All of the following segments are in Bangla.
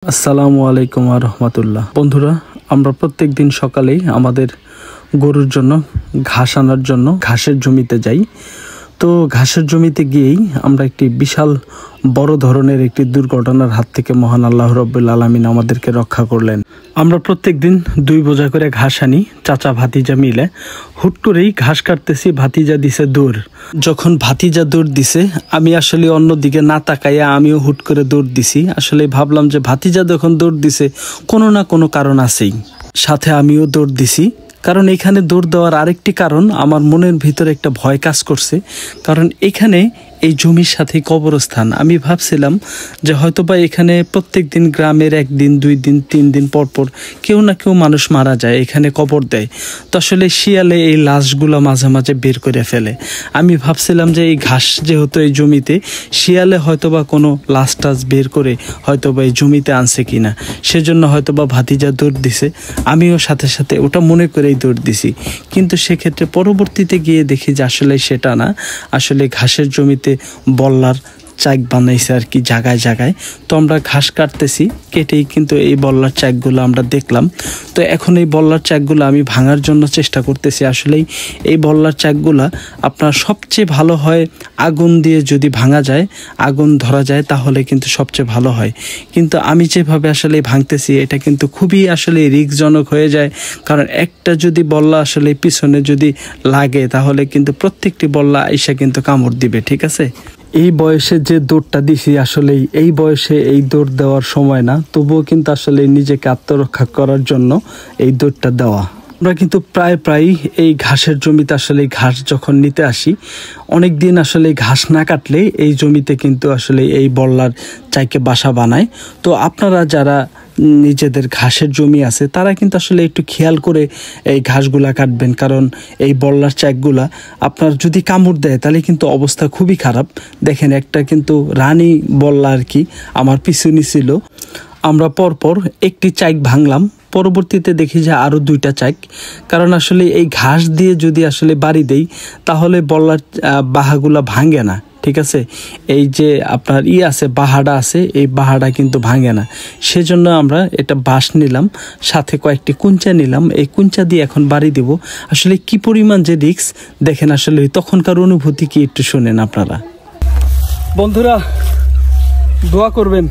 আসসালামু আলাইকুম ওয়া রাহমাতুল্লাহ। বন্ধুরা, আমরা প্রত্যেক দিন সকালেই আমাদের গরুর জন্য ঘাস আনার জন্য ঘাসের জমিতে যাই। তো ঘাসের জমিতে গিয়েই আমরা একটি বিশাল বড় ধরনের একটি দুর্ঘটনার হাত থেকে মহান আল্লাহ রাব্বুল আলামিন আমাদেরকে রক্ষা করলেন। আমরা প্রত্যেক দিন 2 বোঝা করে ঘাস আনি চাচা ভাতিজা মিলে। হুট করেই ঘাস কাটতেছি, ভাতিজা দিছে দৌড়। যখন ভাতিজা দৌড় দিছে, আমি আসলে অন্যদিকে না তাকাইয়া আমিও হুট করে দৌড় দিছি। আসলে ভাবলাম যে ভাতিজা যখন দৌড় দিছে কোনো না কোনো কারণ আছেই, সাথে আমিও দৌড় দিছি। কারণ এখানে দৌড় দেওয়ার আরেকটি কারণ, আমার মনের ভিতরে একটা ভয় কাজ করছে। কারণ এখানে এই জমির সাথে কবরস্থান। আমি ভাবছিলাম যে হয়তোবা এখানে প্রত্যেক দিন গ্রামের 1 দিন 2 দিন 3 দিন পর পর কেউ না কেউ মানুষ মারা যায়, এখানে কবর দেয়। তো আসলে শিয়ালে এই লাশগুলো মাঝে মাঝে বের করে ফেলে। আমি ভাবছিলাম যে এই ঘাস যেহেতু এই জমিতে, শিয়ালে হয়তোবা কোনো লাশ টাশ বের করে হয়তোবা এই জমিতে আনছে কিনা, সেজন্য হয়তোবা ভাতিজা দৌড় দিছে। আমিও সাথে সাথে ওটা মনে করেই দৌড় দিছি। কিন্তু সেক্ষেত্রে পরবর্তীতে গিয়ে দেখি যে আসলে সেটা না, আসলে ঘাসের জমিতে বল্লার চাক বানাইছে আর কি জায়গায় জায়গায়। তো আমরা ঘাস কাটতেছি, কেটেই কিন্তু এই বল্লার চাকগুলো আমরা দেখলাম। তো এখন এই বল্লার চাকগুলো আমি ভাঙার জন্য চেষ্টা করতেছি। আসলেই এই বল্লার চাকগুলা আপনার সবচেয়ে ভালো হয় আগুন দিয়ে যদি ভাঙা যায়, আগুন ধরা যায়, তাহলে কিন্তু সবচেয়ে ভালো হয়। কিন্তু আমি যেভাবে আসলে ভাঙতেছি এটা কিন্তু খুবই আসলে রিস্কজনক হয়ে যায়। কারণ একটা যদি বল্লা আসলে পিছনে যদি লাগে, তাহলে কিন্তু প্রত্যেকটি বল্লা আইসা কিন্তু কামড় দিবে। ঠিক আছে, এই বয়সে যে দৌড়টা দিছি, আসলে এই বয়সে এই দৌড় দেওয়ার সময় না, তবুও কিন্তু আসলে নিজেকে আত্মরক্ষা করার জন্য এই দৌড়টা দেওয়া। আমরা কিন্তু প্রায় এই ঘাসের জমিতে আসলে ঘাস যখন নিতে আসি, অনেক দিন আসলে ঘাস না কাটলে এই জমিতে কিন্তু আসলে এই বল্লার চাইকে বাসা বানায়। তো আপনারা যারা নিজেদের ঘাসের জমি আছে, তারা কিন্তু আসলে একটু খেয়াল করে এই ঘাসগুলা কাটবেন। কারণ এই বল্লার চাকগুলা আপনার যদি কামড় দেয় তাহলে কিন্তু অবস্থা খুবই খারাপ। দেখেন, একটা কিন্তু রানী বল্লা আর কি আমার পিছনে ছিল। আমরা পরপর একটি চাক ভাঙলাম, পরবর্তীতে দেখি যে আরও 2টা চাক। কারণ আসলে এই ঘাস দিয়ে যদি আসলে বাড়ি দেই, তাহলে বল্লার বাহাগুলা ভাঙে না। ঠিক আছে, এই যে আপনার আছে বাহাটা আছে, এই বাহাটা কিন্তু ভাঙে না। সেজন্য আমরা এটা বাঁশ নিলাম, সাথে কয়েকটি কুঞ্চা নিলাম। এই কুঞ্চা দিয়ে এখন বাড়ি দিব। আসলে কি পরিমাণ যে রিস্ক দেখেন, আসলে তখনকার অনুভূতি কি একটু শোনেন আপনারা। বন্ধুরা, দোয়া করবেন।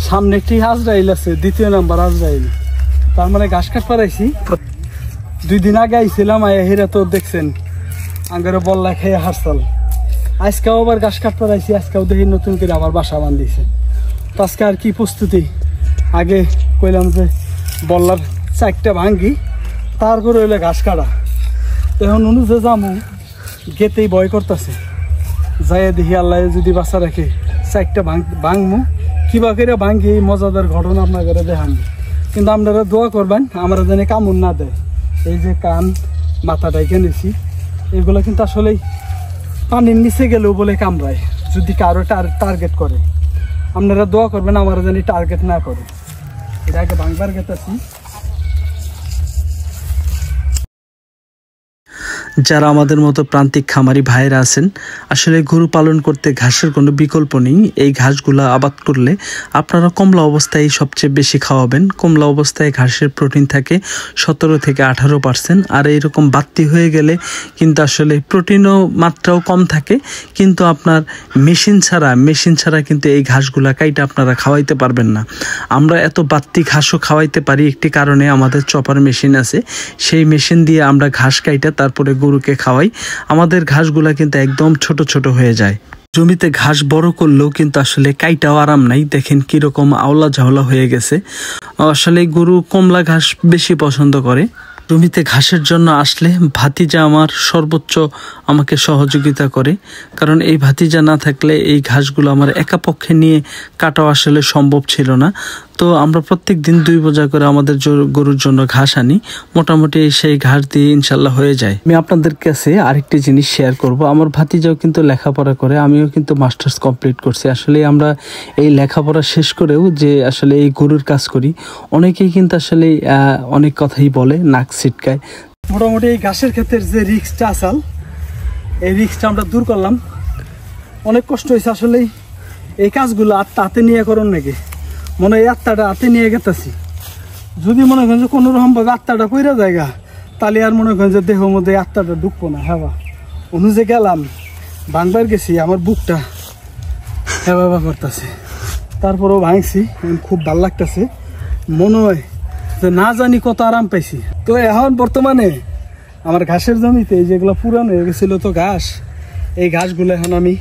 সামনে একটি আজরাইল আছে, 2 নাম্বার আজরাইল। তার মানে ঘাস কাট পারাইছি। 2 দিন আগে আইছিলাম, হেরা তো দেখছেন আঙ্গারে বল্লা খেয়ে হারসাল। আজকেও আবার ঘাস কাট পারাইছি, আজকেও দেখি নতুন করে আবার বাসা বান্ধিছে। তো আজকে আর কি প্রস্তুতি, আগে কইলাম যে বল্লার চাকটা ভাঙ্গি, তারপরে হইলে ঘাস কাটা। এখন অনুযায়ী যামু, গেতেই ভয় করতেছে। যাই দেখি আল্লাহ যদি বাসা রাখে চাকটা ভাঙমু, কিবা করে ভাঙ্গি এই মজাদার ঘটনা আপনার করে দেখান। কিন্তু আপনারা দোয়া করবেন আমরা যেন কামড় না দেয়। এই যে কান মাথাটা এখানেছি, এগুলো কিন্তু আসলেই পানির নিচে গেলেও বলে কামড়ায় যদি কারো টার্গেট করে। আপনারা দোয়া করবেন আমরা যেন টার্গেট না করে। এটা আগে ভাঙবার গেতেছি। যারা আমাদের মতো প্রান্তিক খামারি ভাইয়েরা আছেন, আসলে গরু পালন করতে ঘাসের কোনো বিকল্প নেই। এই ঘাসগুলো আবাদ করলে আপনারা কমলা অবস্থায় সবচেয়ে বেশি খাওয়াবেন। কমলা অবস্থায় ঘাসের প্রোটিন থাকে 17 থেকে 18%। আর এইরকম বাড়তি হয়ে গেলে কিন্তু আসলে প্রোটিনও মাত্রাও কম থাকে। কিন্তু আপনার মেশিন ছাড়া কিন্তু এই ঘাসগুলা কাইটা আপনারা খাওয়াইতে পারবেন না। আমরা এত বাড়তি ঘাসও খাওয়াইতে পারি একটি কারণে, আমাদের চপার মেশিন আছে। সেই মেশিন দিয়ে আমরা ঘাস কাইটা তারপরে গরুকে খাওয়াই। আমাদের ঘাসগুলা কিন্তু একদম ছোট ছোট হয়ে যায়। জমিতে ঘাস বড় করলেও কিন্তু আসলে কাইটাও আরাম নাই। দেখেন কিরকম আওলা ঝাওলা হয়ে গেছে। আসলে গরু কমলা ঘাস বেশি পছন্দ করে। জমিতে ঘাসের জন্য আসলে ভাতিজা আমার সর্বোচ্চ আমাকে সহযোগিতা করে। কারণ এই ভাতিজা না থাকলে এই ঘাসগুলো আমার একা পক্ষে নিয়ে কাটাও আসলে সম্ভব ছিল না। তো আমরা প্রত্যেক দিন 2 বোঝা করে আমাদের গরুর জন্য ঘাস আনি। মোটামুটি সেই ঘাস দিয়ে ইনশাল্লাহ হয়ে যায়। আমি আপনাদের কাছে আরেকটি জিনিস শেয়ার করব। আমার ভাতিজাও কিন্তু লেখাপড়া করে, আমিও কিন্তু মাস্টার্স কমপ্লিট করছি। আসলে আমরা এই লেখাপড়া শেষ করেও যে আসলে এই গরুর কাজ করি, অনেকেই কিন্তু আসলে অনেক কথাই বলে, নাক ছিটকায়। মোটামুটি এই ঘাসের ক্ষেত্রে যে রিস্কটা আসাল, এই রিস্কটা আমরা দূর করলাম। অনেক কষ্ট হয়েছে আসলে এই কাজগুলো আর তাতে নিয়ে করুন নাকি। মনে হয় আত্মাটা হাতে নিয়ে গেতেছি। যদি মনে করেন যে কোনো রকম ভাবে আত্মাটা পইরা জায়গা, তাহলে আর মনে করেন যে দেহের মধ্যে আত্মাটা ঢুকবো না। হ্যাঁ অনুযায়ী গেলাম, ভাঙবার গেছি, আমার বুকটা হ্যাঁ করতেছে, তারপরেও ভাঙছি। খুব ভালো লাগতেছে, মনে হয় যে না জানি কত আরাম পাইছি। তো এখন বর্তমানে আমার ঘাসের জমিতে যেগুলো পুরানো হয়ে গেছিল তো ঘাস, এই ঘাসগুলো এখন আমি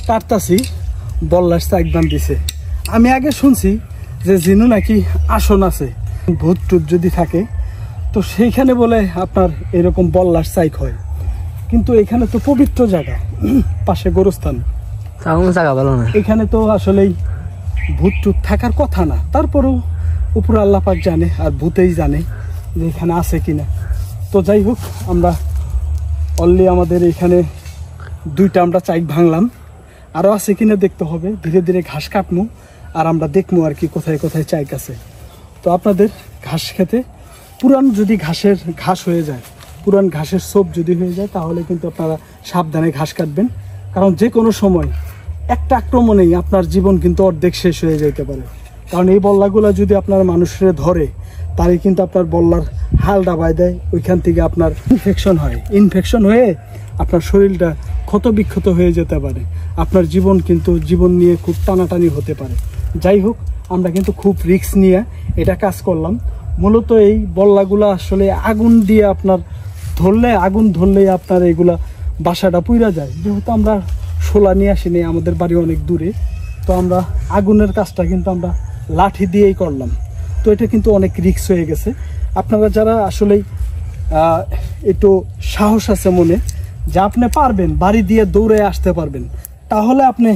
কাটতাছি। বল্লাস একদম দিছে। আমি আগে শুনছি যে জিনু নাকি আসন আছে, ভূত টুত যদি থাকে তো সেইখানে বলে আপনার এরকম বল্লাস চাইক হয়। কিন্তু এখানে তো পবিত্র জায়গা, পাশে গোরস্থান, এখানে তো আসলেই ভূত টুত থাকার কথা না। তারপরেও উপর আল্লাহ পাক জানে, আর ভূতেই জানে যে এখানে আছে কিনা। তো যাই হোক, আমরা অলরেডি আমাদের এখানে 2টা আমরা চাইক ভাঙলাম, আরও আছে কিনা দেখতে হবে। ধীরে ধীরে ঘাস কাটমু আর আমরা দেখবো আর কি কোথায় কোথায় চাইক আছে। তো আপনাদের ঘাস খেতে পুরান যদি ঘাস হয়ে যায়, পুরান ঘাসের সোপ যদি হয়ে যায়, তাহলে কিন্তু আপনারা সাবধানে ঘাস কাটবেন। কারণ যে কোনো সময় একটা আক্রমণেই আপনার জীবন কিন্তু অর্ধেক শেষ হয়ে যেতে পারে। কারণ এই বল্লাগুলো যদি আপনার মানুষের ধরে, তাহলে কিন্তু আপনার বল্লার হাল ডাবায় দেয়, ওইখান থেকে আপনার ইনফেকশন হয়ে আপনার শরীরটা ক্ষত বিক্ষত হয়ে যেতে পারে। আপনার জীবন নিয়ে খুব টানাটানি হতে পারে। যাই হোক, আমরা কিন্তু খুব রিস্ক নিয়ে এটা কাজ করলাম। মূলত এই বল্লাগুলো আসলে আগুন দিয়ে আপনার আগুন ধরলেই আপনার এইগুলা বাসাটা পুইরা যায়। যেহেতু আমরা শোলা নিয়ে আসিনি, আমাদের বাড়ি অনেক দূরে, তো আমরা আগুনের কাজটা কিন্তু আমরা লাঠি দিয়েই করলাম। তো এটা কিন্তু অনেক রিস্ক হয়ে গেছে। আপনারা যারা আসলেই একটু সাহস আছে মনে, যে আপনি পারবেন, বাড়ি দিয়ে দৌড়ে আসতে পারবেন, তাহলে আপনি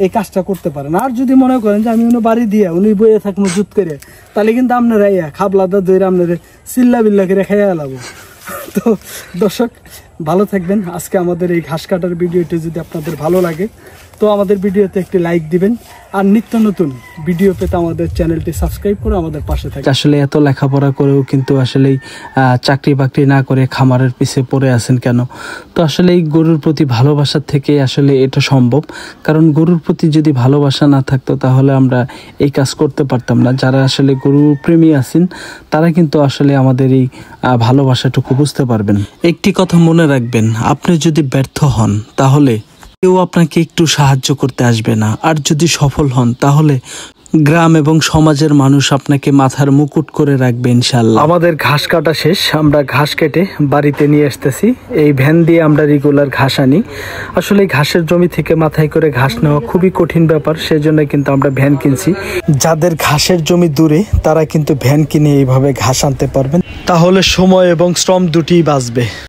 এই কাজটা করতে পারেন। আর যদি মনে করেন যে আমি বাড়ি দিয়ে উনি বইয়ে থাকবো জুত করে, তাহলে কিন্তু আপনারা খাবলাদা দইরা আপনারা চিল্লা বিল্লা করে খাইয়া লাগবো। তো দর্শক ভালো থাকবেন। আজকে আমাদের এই ঘাস কাটার ভিডিওটি যদি আপনাদের ভালো লাগে, তো আমাদের ভিডিওতে একটি লাইক দিবেন, আর নিত্য নতুন ভিডিও পেতে আমাদের চ্যানেলটি সাবস্ক্রাইব করে আমাদের পাশে থাকবেন। আসলে এত লেখাপড়া করেও কিন্তু আসলে চাকরি বাকরি না করে খামারের পিছে পড়ে আছেন কেন? তো আসলে এই গরুর প্রতি ভালোবাসার থেকে আসলে এটা সম্ভব। কারণ গরুর প্রতি যদি ভালোবাসা না থাকতো, তাহলে আমরা এই কাজ করতে পারতাম না। যারা আসলে গরু প্রেমী আছেন, তারা কিন্তু আসলে আমাদের এই ভালোবাসাটুকু বুঝতে পারবেন। একটি কথা মনে রাখবেন, আপনি যদি ব্যর্থ হন, তাহলে কেউ আপনাকে একটু সাহায্য করতে আসবে না। আর যদি সফল হন, তাহলে গ্রাম এবং সমাজের মানুষ আপনাকে মাথার মুকুট করে রাখবে ইনশাআল্লাহ। আমাদের ঘাস কাটা শেষ, আমরা ঘাস কেটে বাড়িতে নিয়ে আসতেছি। এই ভ্যান দিয়ে আমরা রেগুলার ঘাস আনি। আসলে ঘাসের জমি থেকে মাথায় করে ঘাস নেওয়া খুবই কঠিন ব্যাপার, সেজন্য কিন্তু আমরা ভ্যান কিনছি। যাদের ঘাসের জমি দূরে, তারা কিন্তু ভ্যান কিনে এইভাবে ঘাস আনতে পারবেন, তাহলে সময় এবং শ্রম দুটিই বাঁচবে।